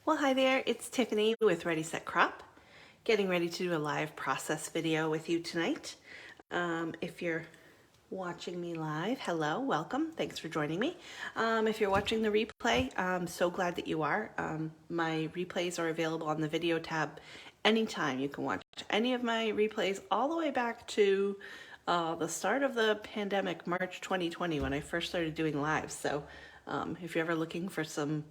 Well, hi there, it's Tiffany with Ready Set Crop, getting ready to do a live process video with you tonight. If you're watching me live, hello, welcome, thanks for joining me. If you're watching the replay, I'm so glad that you are. My replays are available on the video tab anytime. You can watch any of my replays all the way back to the start of the pandemic, March 2020, when I first started doing live. So if you're ever looking for some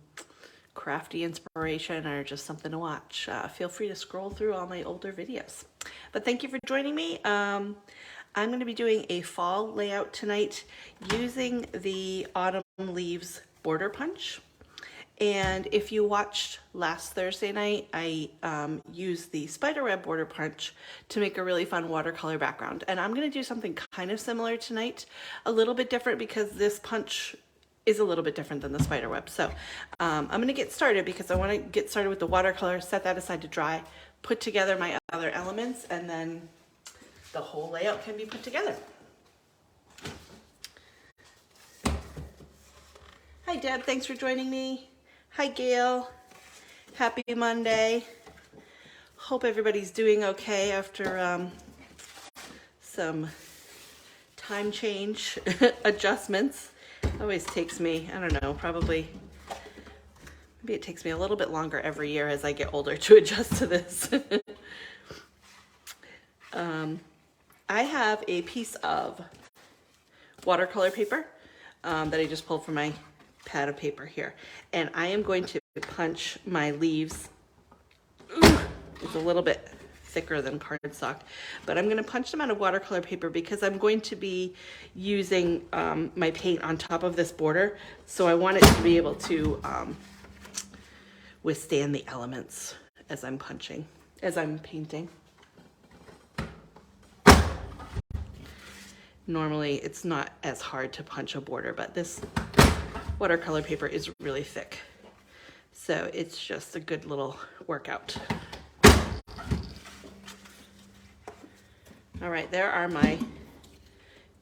crafty inspiration or just something to watch, feel free to scroll through all my older videos. But thank you for joining me. I'm going to be doing a fall layout tonight using the Autumn Leaves border punch. And if you watched last Thursday night, I used the spiderweb border punch to make a really fun watercolor background. And I'm going to do something kind of similar tonight, a little bit different because this punch is a little bit different than the spider web. So I'm going to get started because I want to get started with the watercolor, set that aside to dry, put together my other elements, and then the whole layout can be put together. Hi Deb, thanks for joining me. Hi Gail, happy Monday. Hope everybody's doing okay after some time change adjustments. Always takes me, I don't know, probably, maybe it takes me a little bit longer every year as I get older to adjust to this. I have a piece of watercolor paper that I just pulled from my pad of paper here. And I am going to punch my leaves. It's a little bit thicker than cardstock, but I'm going to punch them out of watercolor paper because I'm going to be using my paint on top of this border, so I want it to be able to withstand the elements as I'm painting. Normally it's not as hard to punch a border, but this watercolor paper is really thick, so it's just a good little workout. All right, there are my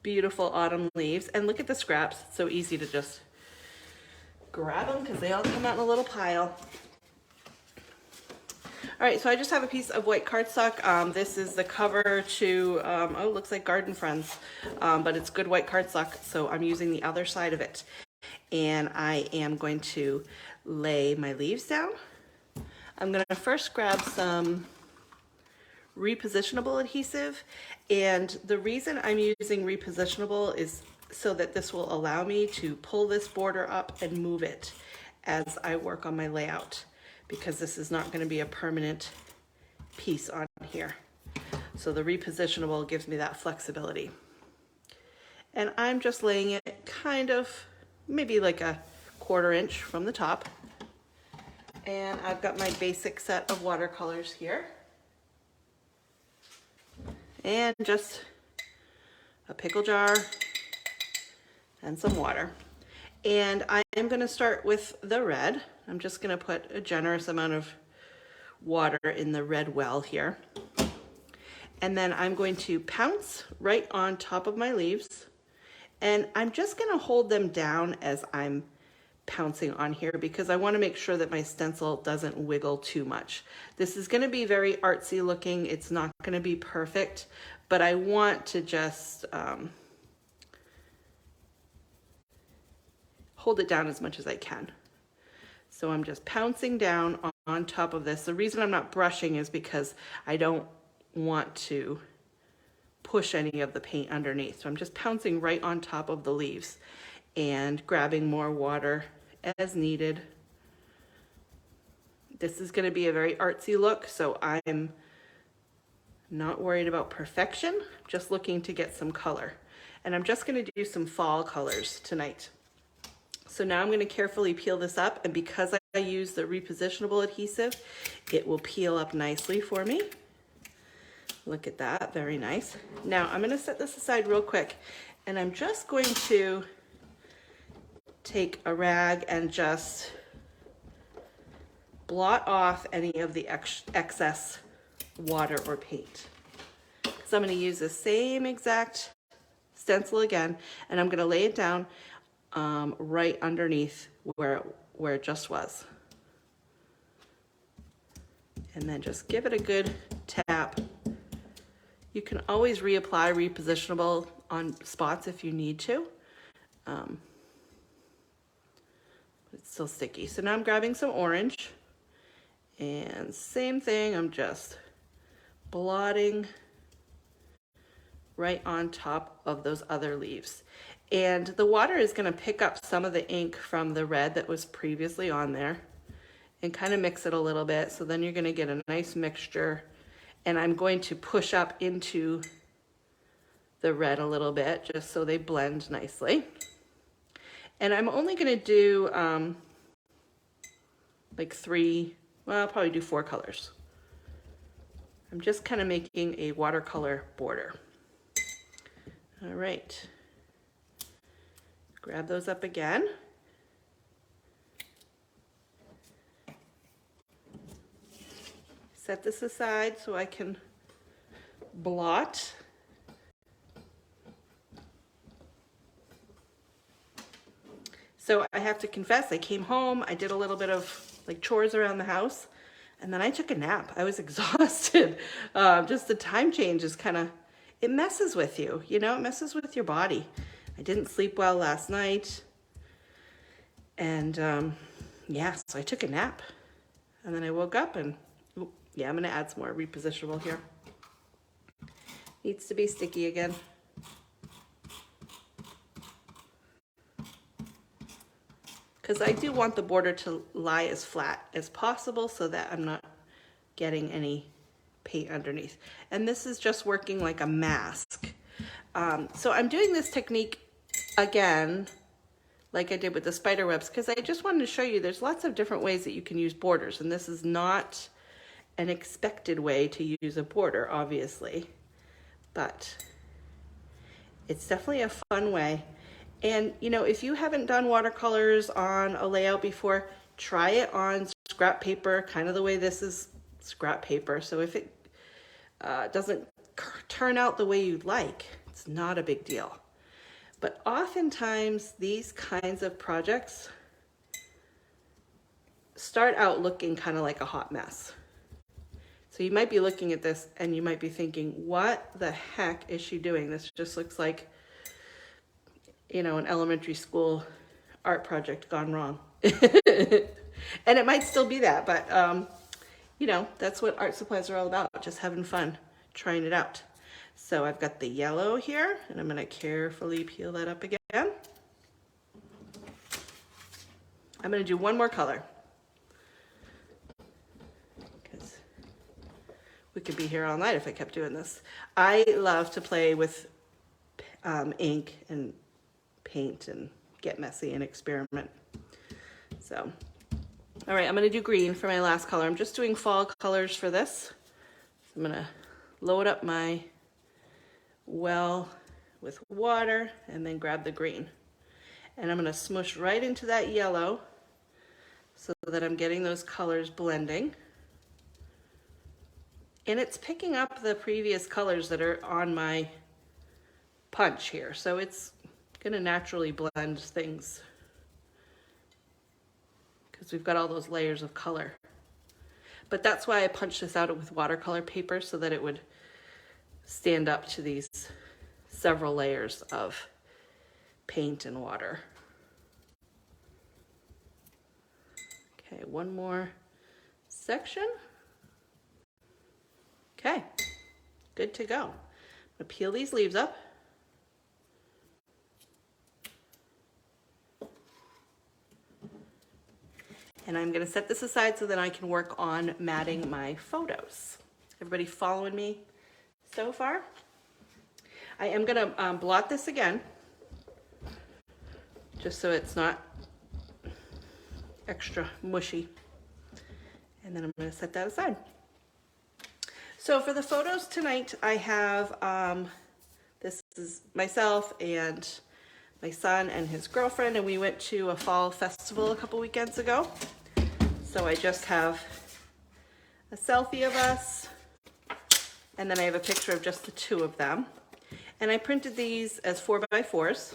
beautiful autumn leaves. And look at the scraps. It's so easy to just grab them because they all come out in a little pile. All right, so I just have a piece of white cardstock. This is the cover to, oh, it looks like Garden Friends, but it's good white cardstock, so I'm using the other side of it. And I am going to lay my leaves down. I'm going to first grab some repositionable adhesive, and the reason I'm using repositionable is so that this will allow me to pull this border up and move it as I work on my layout, because this is not going to be a permanent piece on here. So the repositionable gives me that flexibility. And I'm just laying it kind of maybe like a 1/4 inch from the top. And I've got my basic set of watercolors here. And just a pickle jar and some water. And I am going to start with the red. I'm just going to put a generous amount of water in the red well here. And then I'm going to pounce right on top of my leaves. And I'm just going to hold them down as I'm pouncing on here because I want to make sure that my stencil doesn't wiggle too much. This is going to be very artsy looking. It's not going to be perfect, but I want to just hold it down as much as I can. So I'm just pouncing down on top of this. The reason I'm not brushing is because I don't want to push any of the paint underneath. So I'm just pouncing right on top of the leaves and grabbing more water as needed. This is going to be a very artsy look, so I'm not worried about perfection, just looking to get some color. And I'm just going to do some fall colors tonight. So now I'm going to carefully peel this up, and because I use the repositionable adhesive, it will peel up nicely for me. Look at that, very nice. Now I'm going to set this aside real quick, and I'm just going to take a rag and just blot off any of the excess water or paint. So I'm going to use the same exact stencil again, and I'm going to lay it down right underneath where it just was. and then just give it a good tap. You can always reapply repositionable on spots if you need to. But it's still sticky. So now I'm grabbing some orange, and same thing, I'm just blotting right on top of those other leaves. And the water is going to pick up some of the ink from the red that was previously on there and kind of mix it a little bit. So then you're going to get a nice mixture. And I'm going to push up into the red a little bit just so they blend nicely. And I'm only going to do like 3, well, I'll probably do 4 colors. I'm just kind of making a watercolor border. All right. Grab those up again. Set this aside so I can blot. So I have to confess, I came home, I did a little bit of like chores around the house, and then I took a nap. I was exhausted. Just the time change is kind of, it messes with you, you know, it messes with your body. I didn't sleep well last night. And yeah, so I took a nap. And then I woke up and, yeah, I'm gonna add some more repositionable here. Needs to be sticky again. Because I do want the border to lie as flat as possible so that I'm not getting any paint underneath. And this is just working like a mask. So I'm doing this technique again, like I did with the spider webs, because I just wanted to show you there's lots of different ways that you can use borders. And this is not an expected way to use a border, obviously, but it's definitely a fun way. And you know, if you haven't done watercolors on a layout before, try it on scrap paper, kind of the way this is scrap paper. So if it doesn't turn out the way you'd like, it's not a big deal. But oftentimes these kinds of projects start out looking kind of like a hot mess. So you might be looking at this and you might be thinking, what the heck is she doing? This just looks like, you know, an elementary school art project gone wrong. And it might still be that, but you know, that's what art supplies are all about, just having fun, trying it out. So I've got the yellow here, and I'm gonna carefully peel that up again. I'm gonna do one more color, because we could be here all night if I kept doing this. I love to play with ink and paint and get messy and experiment. So, all right, I'm gonna do green for my last color. I'm just doing fall colors for this. So I'm gonna load up my well with water and then grab the green. And I'm gonna smush right into that yellow so that I'm getting those colors blending. And it's picking up the previous colors that are on my punch here. So it's gonna naturally blend things because we've got all those layers of color. But that's why I punched this out with watercolor paper, so that it would stand up to these several layers of paint and water. Okay, one more section. Okay, good to go. I'm gonna peel these leaves up. And I'm gonna set this aside so that I can work on matting my photos. Everybody following me so far? I am gonna blot this again, just so it's not extra mushy. And then I'm gonna set that aside. So for the photos tonight, I have, this is myself and my son and his girlfriend, and we went to a fall festival a couple weekends ago. So I just have a selfie of us, and then I have a picture of just the two of them. And I printed these as 4x4s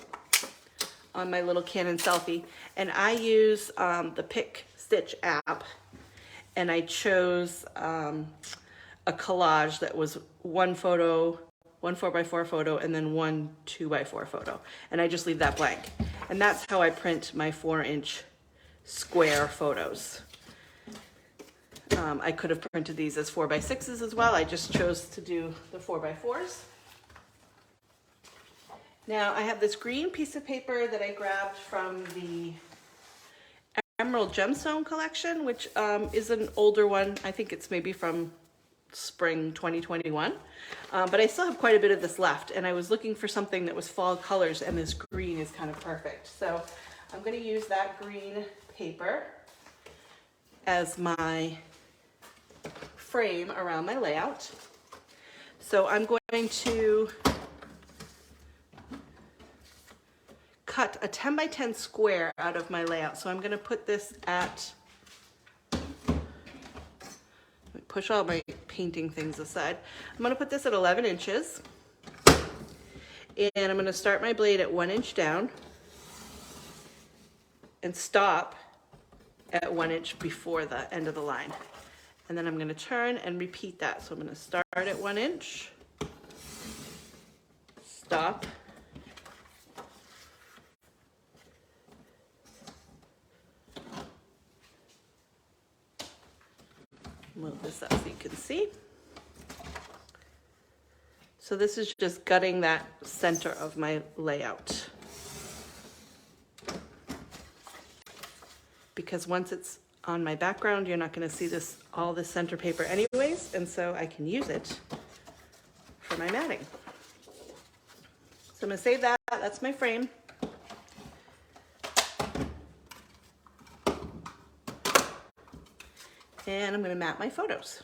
on my little Canon Selphy, and I use the Pick Stitch app. and I chose a collage that was one photo, one 4x4 photo, and then one 2x4 photo. And I just leave that blank. And that's how I print my 4-inch square photos. I could have printed these as 4x6s as well. I just chose to do the 4x4s. Now I have this green piece of paper that I grabbed from the Emerald Gemstone collection, which is an older one. I think it's maybe from spring 2021, but I still have quite a bit of this left, and I was looking for something that was fall colors, and this green is kind of perfect. So I'm going to use that green paper as my frame around my layout. So I'm going to cut a 10 by 10 square out of my layout. So I'm going to put this at, push all my painting things aside. I'm going to put this at 11 inches, and I'm going to start my blade at 1 inch down and stop at 1 inch before the end of the line. And then I'm going to turn and repeat that. So I'm going to start at 1 inch, stop, move this up so you can see. So this is just gutting that center of my layout, because once it's on my background, you're not going to see this, all this center paper anyways, and so I can use it for my matting. So I'm going to save that. That's my frame. And I'm going to mat my photos.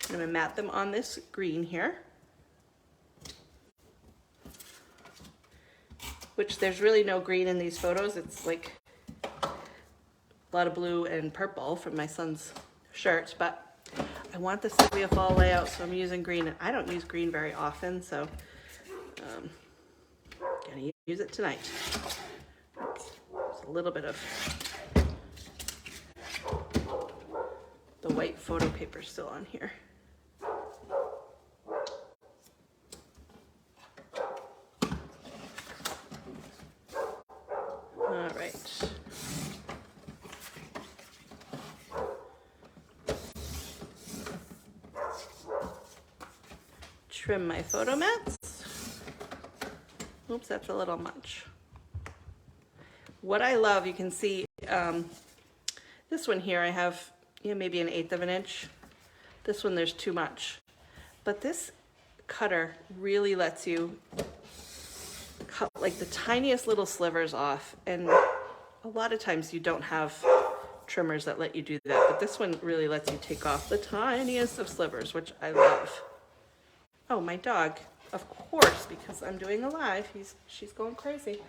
I'm going to mat them on this green here, which there's really no green in these photos. It's like a lot of blue and purple from my son's shirt, but I want this to be a fall layout, so I'm using green. And I don't use green very often, so I'm going to use it tonight. There's a little bit of the white photo paper still on here. All right. Trim my photo mats. Oops, that's a little much. What I love, you can see this one here, I have maybe 1/8 of an inch. This one, there's too much. But this cutter really lets you cut like the tiniest little slivers off, and a lot of times you don't have trimmers that let you do that, but this one really lets you take off the tiniest of slivers, which I love. Oh, my dog, of course, because I'm doing a live, she's going crazy.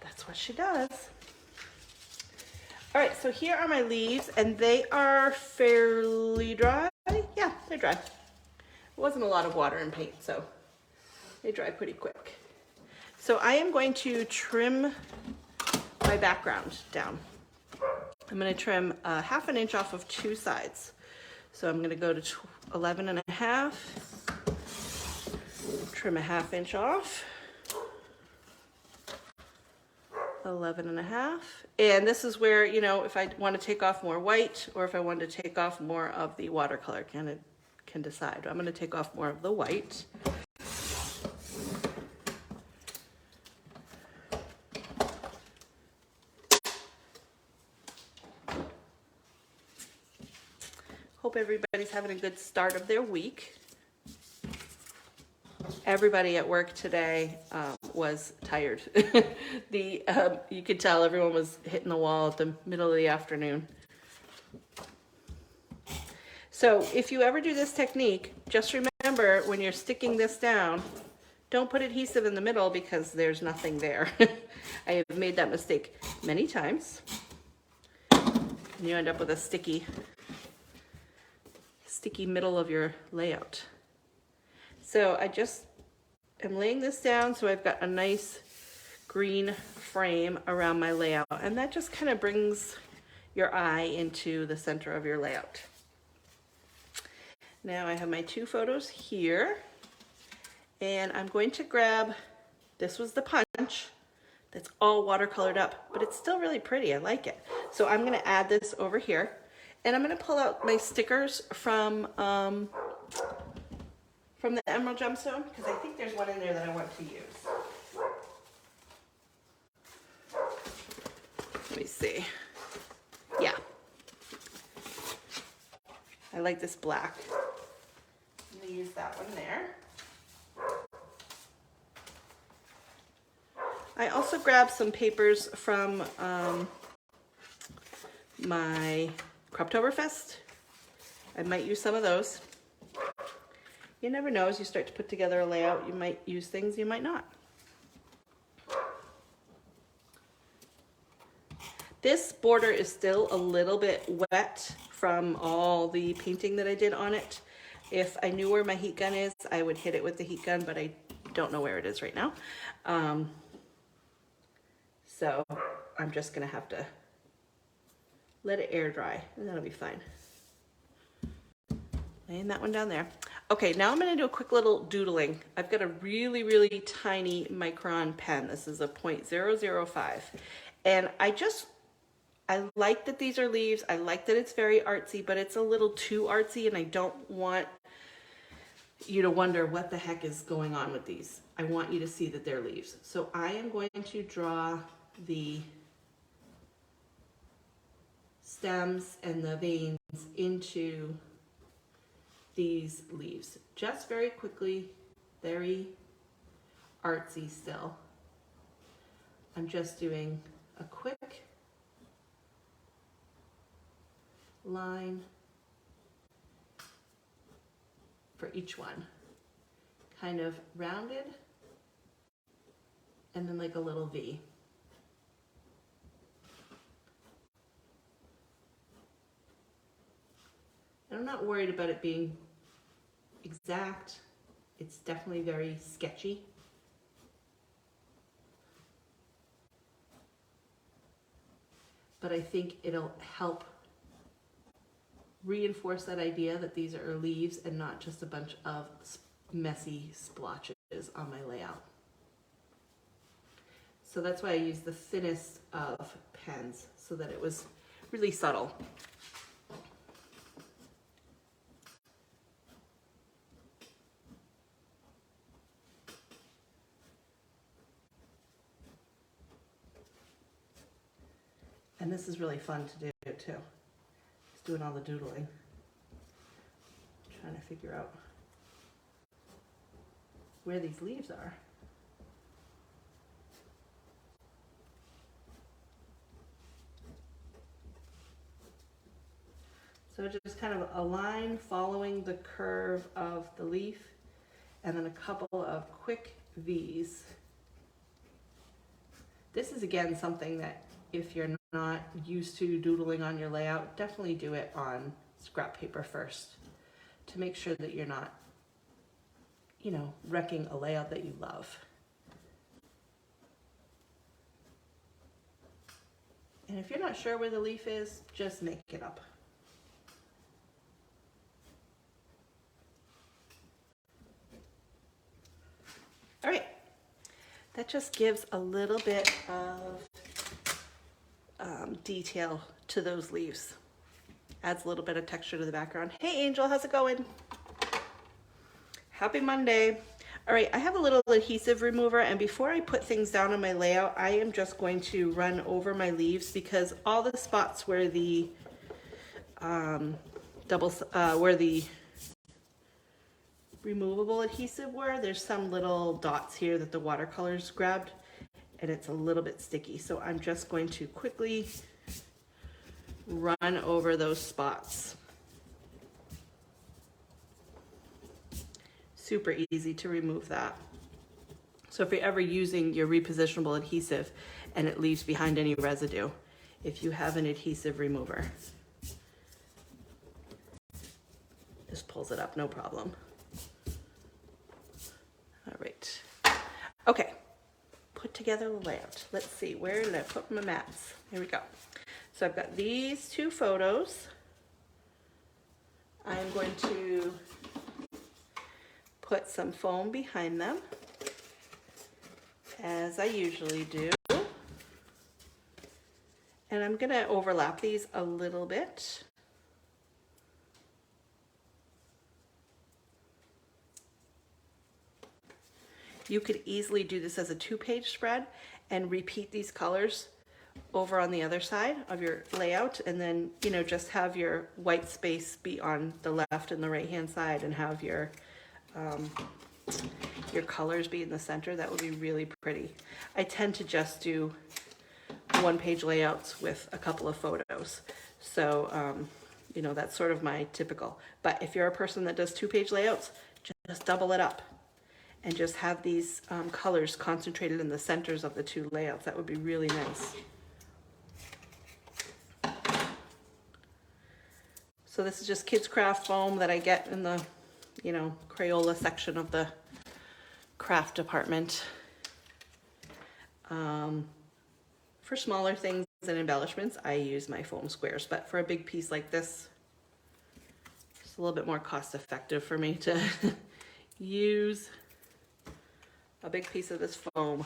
That's what she does. All right, so here are my leaves, and they are fairly dry. Yeah, they're dry. It wasn't a lot of water and paint, so they dry pretty quick. So I am going to trim my background down. I'm going to trim 1/2 inch off of 2 sides. So I'm going to go to 11.5, trim 1/2 inch off, 11.5. And this is where, if I want to take off more white, or if I want to take off more of the watercolor, can decide. I'm going to take off more of the white. Hope everybody's having a good start of their week. Everybody at work today was tired. You could tell everyone was hitting the wall at the middle of the afternoon. So if you ever do this technique, just remember when you're sticking this down, don't put adhesive in the middle because there's nothing there. I have made that mistake many times. And you end up with a sticky middle of your layout. So I just am laying this down so I've got a nice green frame around my layout, and that just kind of brings your eye into the center of your layout. Now I have my two photos here, and I'm going to grab, this was the punch, that's all watercolored up, but it's still really pretty, I like it. So I'm gonna add this over here, and I'm gonna pull out my stickers from the Emerald Gemstone, because I think there's one in there that I want to use. Let me see. Yeah. I like this black. I'm gonna use that one there. I also grabbed some papers from my Croptoberfest. I might use some of those. You never know, as you start to put together a layout, you might use things, you might not. This border is still a little bit wet from all the painting that I did on it. If I knew where my heat gun is, I would hit it with the heat gun, but I don't know where it is right now. So I'm just gonna have to let it air dry, and that'll be fine. Laying that one down there. Okay, now I'm gonna do a quick little doodling. I've got a really, really tiny micron pen. This is a 0.005. And I like that these are leaves. I like that it's very artsy, but it's a little too artsy, and I don't want you to wonder what the heck is going on with these. I want you to see that they're leaves. So I am going to draw the stems and the veins into these leaves. Just very quickly, very artsy still. I'm just doing a quick line for each one. Kind of rounded, and then like a little V. And I'm not worried about it being exact. It's definitely very sketchy. But I think it'll help reinforce that idea that these are leaves and not just a bunch of messy splotches on my layout. So that's why I used the thinnest of pens, so that it was really subtle. And this is really fun to do too. Just doing all the doodling. Trying to figure out where these leaves are. So just kind of a line following the curve of the leaf, and then a couple of quick V's. This is again something that if you're not used to doodling on your layout, definitely do it on scrap paper first to make sure that you're not, you know, wrecking a layout that you love. And if you're not sure where the leaf is, just make it up. All right, that just gives a little bit of detail to those leaves. Adds a little bit of texture to the background. Hey Angel, how's it going? Happy Monday. All right, I have a little adhesive remover, and before I put things down on my layout, I am just going to run over my leaves, because all the spots where the where the removable adhesive were, there's some little dots here that the watercolors grabbed, and it's a little bit sticky. So I'm just going to quickly run over those spots. Super easy to remove that. So if you're ever using your repositionable adhesive and it leaves behind any residue, if you have an adhesive remover, just pulls it up, no problem. All right. Okay. put together the layout. Let's see, where did I put my mats? Here we go. So I've got these two photos. I'm going to put some foam behind them, as I usually do. And I'm gonna overlap these a little bit. You could easily do this as a 2-page spread and repeat these colors over on the other side of your layout, and then, you know, just have your white space be on the left and the right hand side, and have your colors be in the center. That would be really pretty. I tend to just do 1-page layouts with a couple of photos. So, you know, that's sort of my typical. But if you're a person that does 2-page layouts, just double it up and just have these colors concentrated in the centers of the 2 layouts. That would be really nice. So this is just Kids Craft foam that I get in the, you know, Crayola section of the craft department. For smaller things and embellishments, I use my foam squares, but for a big piece like this, it's a little bit more cost effective for me to use a big piece of this foam.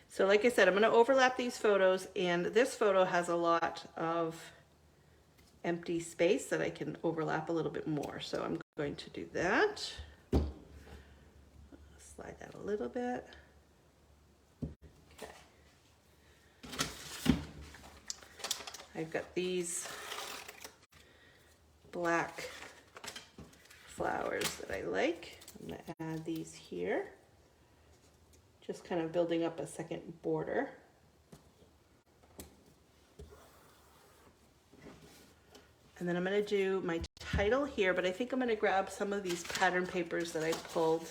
So like I said, I'm going to overlap these photos, and this photo has a lot of empty space that I can overlap a little bit more. So I'm going to do that. Slide that a little bit. Okay. I've got these black flowers that I like. I'm going to add these here. Just kind of building up a second border. And then I'm going to do my title here, but I think I'm going to grab some of these pattern papers that I pulled.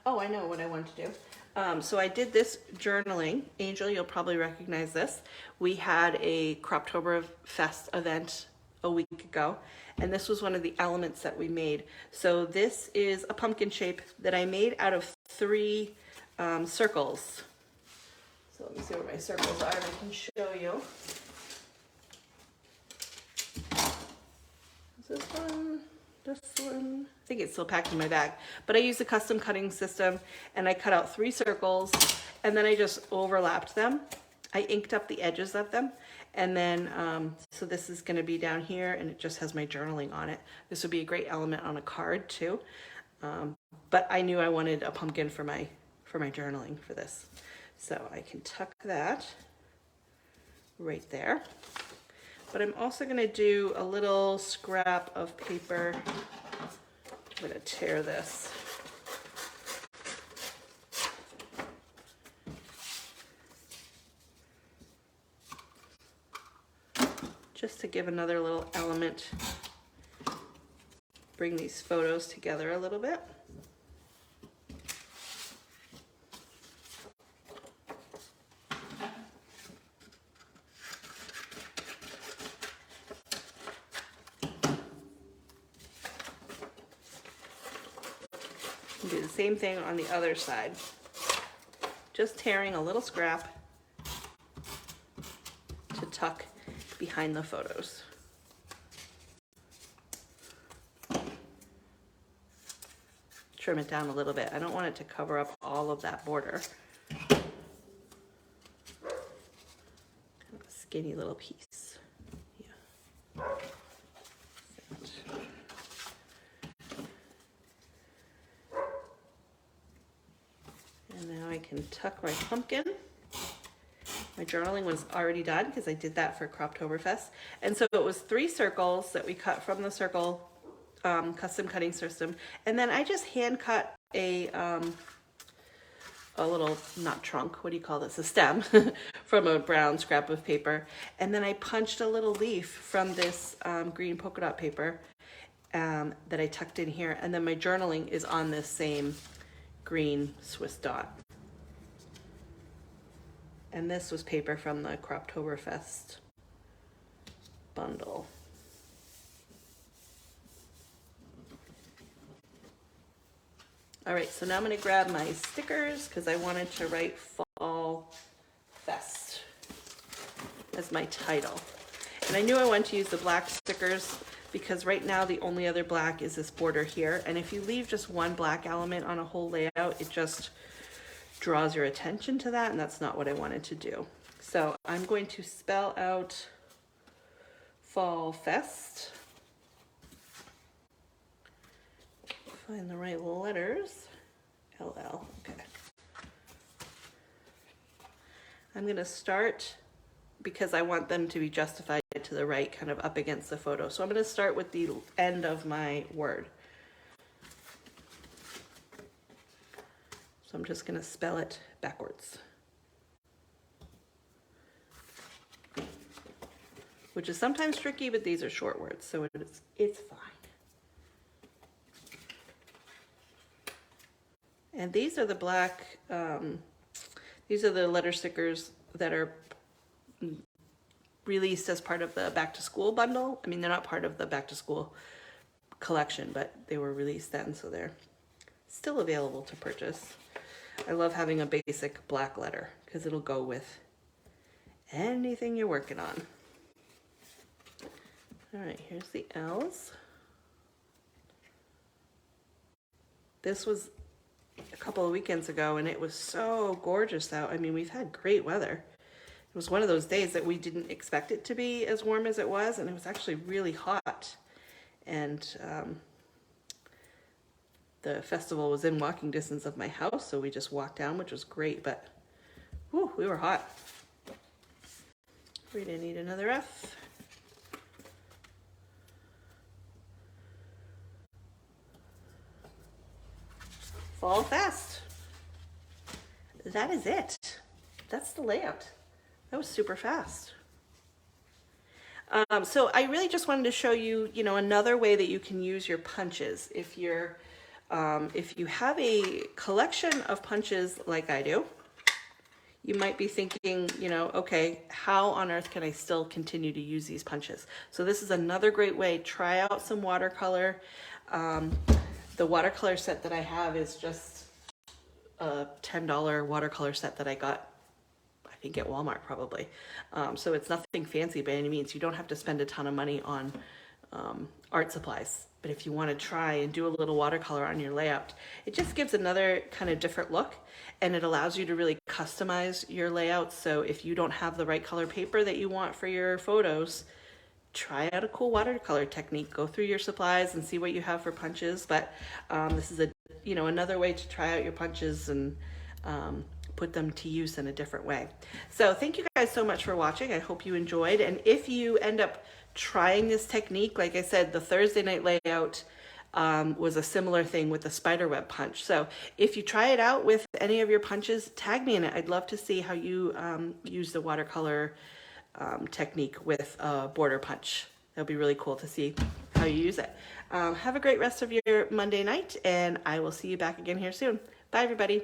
Oh, I know what I want to do. So I did this journaling. Angel, you'll probably recognize this. We had a Croptoberfest event a week ago, and this was one of the elements that we made. So this is a pumpkin shape that I made out of 3 circles. So let me see where my circles are and I can show you. Is this one? This one? I think it's still packed in my bag. But I used a custom cutting system, and I cut out 3 circles, and then I just overlapped them. I inked up the edges of them, and then so this is going to be down here, and it just has my journaling on it. This would be a great element on a card too. But I knew I wanted a pumpkin for my journaling for this. So I can tuck that right there. But I'm also going to do a little scrap of paper. I'm going to tear this. Just to give another little element. Bring these photos together a little bit. Do the same thing on the other side. Just tearing a little scrap to tuck behind the photos. Trim it down a little bit. I don't want it to cover up all of that border. Kind of a skinny little piece. Yeah. And now I can tuck my pumpkin. My journaling was already done because I did that for Croptoberfest. And so it was 3 circles that we cut from the circle custom cutting system. And then I just hand cut a little, not trunk, what do you call this? A stem from a brown scrap of paper. And then I punched a little leaf from this green polka dot paper that I tucked in here. And then my journaling is on this same green Swiss dot. And this was paper from the Croptoberfest bundle. All right, so now I'm gonna grab my stickers because I wanted to write Fall Fest as my title. And I knew I wanted to use the black stickers because right now the only other black is this border here. And if you leave just one black element on a whole layout, it just draws your attention to that, and that's not what I wanted to do. So I'm going to spell out Fall Fest. Find the right letters. LL, okay. I'm gonna start, because I want them to be justified to the right, kind of up against the photo. So I'm gonna start with the end of my word. So I'm just gonna spell it backwards, which is sometimes tricky, but these are short words, so it's fine. And these are the black, these are the letter stickers that are released as part of the back to school bundle. I mean, they're not part of the back to school collection, but they were released then, so they're still available to purchase. I love having a basic black letter because it'll go with anything you're working on. All right, here's the L's. This was a couple of weekends ago and it was so gorgeous out. I mean, we've had great weather. It was one of those days that we didn't expect it to be as warm as it was, and it was actually really hot. And the festival was in walking distance of my house, so we just walked down, which was great, but whew, we were hot. We're gonna need another F. Fall Fest. That is it. That's the layout. That was super fast. So I really just wanted to show you, another way that you can use your punches. If you have a collection of punches like I do, you might be thinking, okay, how on earth can I still continue to use these punches? So this is another great way. Try out some watercolor. The watercolor set that I have is just a $10 watercolor set that I got, I think, at Walmart probably. So it's nothing fancy by any means. You don't have to spend a ton of money on art supplies. But if you want to try and do a little watercolor on your layout, it just gives another kind of different look, and it allows you to really customize your layout. So if you don't have the right color paper that you want for your photos, try out a cool watercolor technique. Go through your supplies and see what you have for punches. But this is another way to try out your punches and put them to use in a different way. So thank you guys so much for watching. I hope you enjoyed. And if you end up trying this technique, like I said, the Thursday night layout was a similar thing with the spiderweb punch. So if you try it out with any of your punches, tag me in it. I'd love to see how you use the watercolor technique with a border punch. That'll be really cool to see how you use it. Have a great rest of your Monday night, and I will see you back again here soon. Bye, everybody.